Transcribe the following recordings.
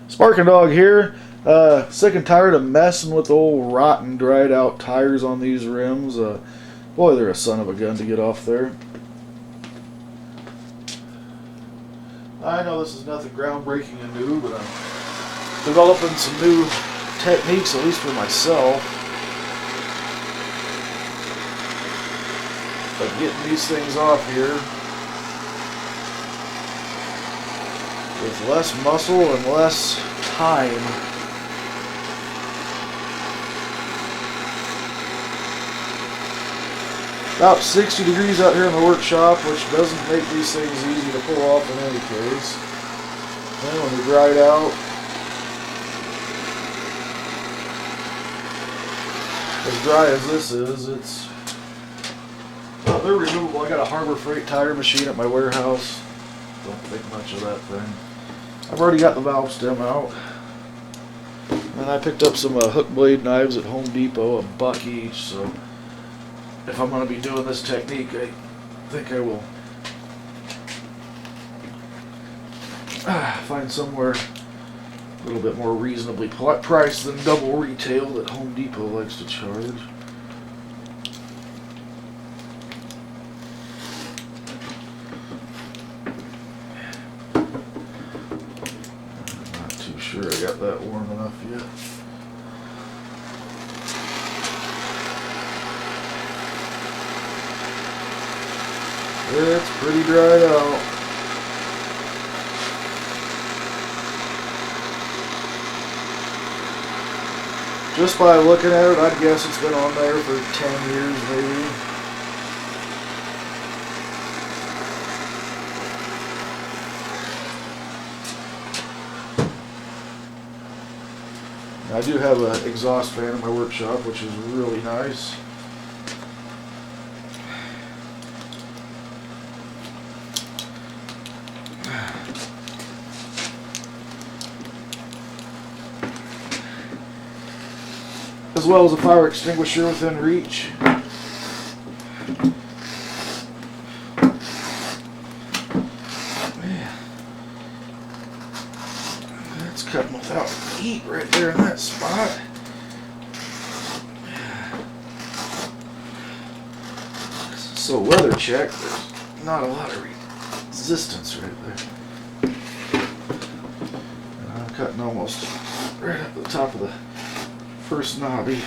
Sparking Dog here. Sick and tired of messing with the old rotten, dried out tires on these rims. Boy, they're a son of a gun to get off there. I know this is nothing groundbreaking and new, but I'm developing some new techniques, at least for myself, of getting these things off here with less muscle and less time. About 60 degrees out here in the workshop, which doesn't make these things easy to pull off in any case. Then when they're dried out, as dry as this is, well, they're removable. I got a Harbor Freight tire machine at my warehouse. Don't think much of that thing. I've already got the valve stem out. And I picked up some hook blade knives at Home Depot, $1 each, so if I'm going to be doing this technique, I think I will find somewhere a little bit more reasonably priced than double retail that Home Depot likes to charge. I'm not too sure I got that warm enough yet. It's pretty dried out. Just by looking at it, I'd guess it's been on there for 10 years maybe. I do have an exhaust fan in my workshop, which is really nice. As well as a fire extinguisher within reach. Man, that's cutting without heat right there in that spot. So weather check, there's not a lot of resistance right there. And I'm cutting almost right at the top of the first knobby.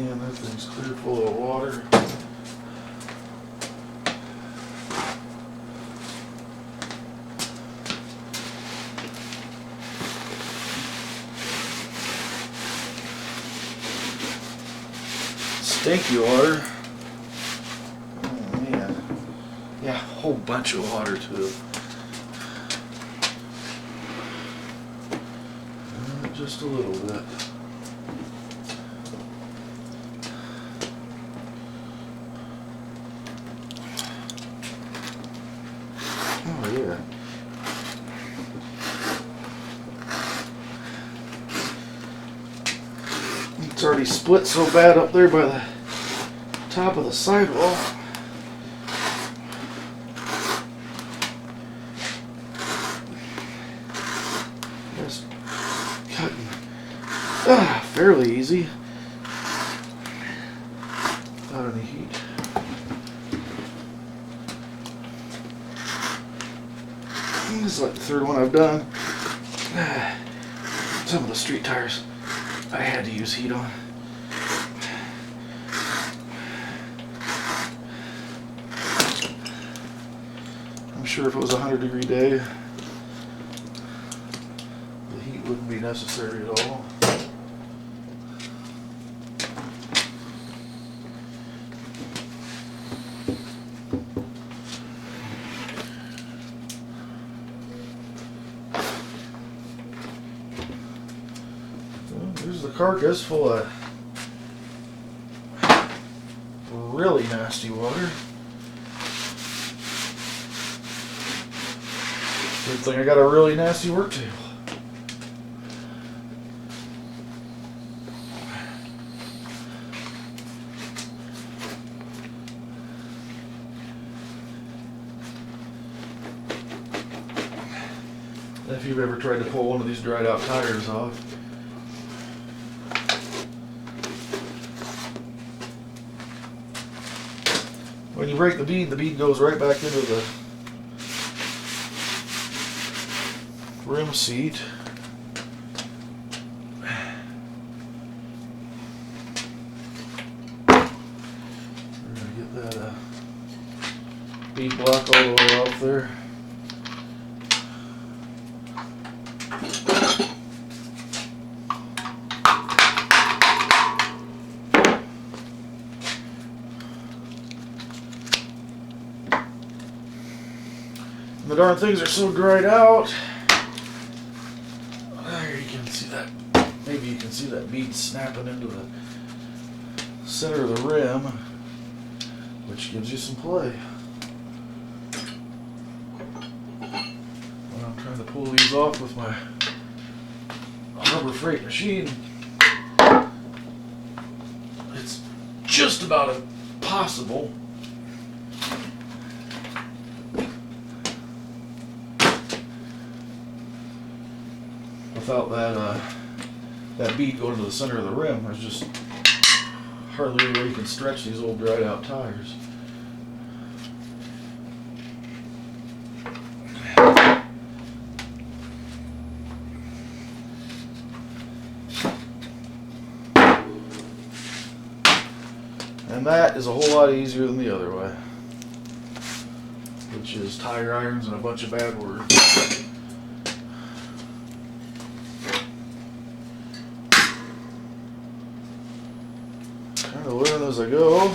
Everything's clear full of water. Stinky water. Oh man. Yeah, a whole bunch of water too. Just a little bit. Oh yeah. It's already split so bad up there by the top of the sidewall. Just cutting fairly easy. Without any heat. This is like the third one I've done. Some of the street tires I had to use heat on. I'm sure if it was a 100-degree day, the heat wouldn't be necessary at all. Here's the carcass full of really nasty water. Good thing I got a really nasty work table. If you've ever tried to pull one of these dried out tires off, when you break the bead goes right back into the rim seat. We're going to get that bead block all the way off there. The darn things are so dried out. There you can see that. Maybe you can see that bead snapping into the center of the rim, which gives you some play. When I'm trying to pull these off with my Harbor Freight machine, it's just about impossible. Without that bead going to the center of the rim, there's just hardly any way you can stretch these old dried out tires. And that is a whole lot easier than the other way, which is tire irons and a bunch of bad words. Kind of learn as I go.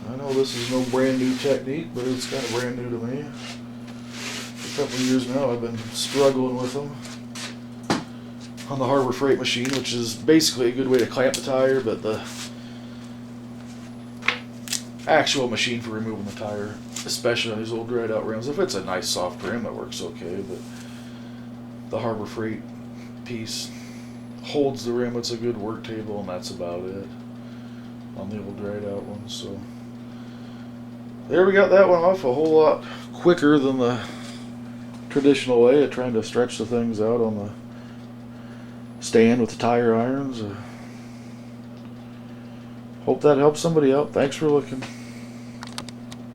I know this is no brand new technique, but it's kind of brand new to me. For a couple of years now I've been struggling with them on the Harbor Freight machine, which is basically a good way to clamp the tire, but the actual machine for removing the tire, especially on these old dried out rims, if it's a nice soft rim, it works okay, but the Harbor Freight piece holds the rim. It's a good work table, and that's about it on the old dried out ones. So there, we got that one off a whole lot quicker than the traditional way of trying to stretch the things out on the stand with the tire irons. Hope that helps somebody out. Thanks for looking.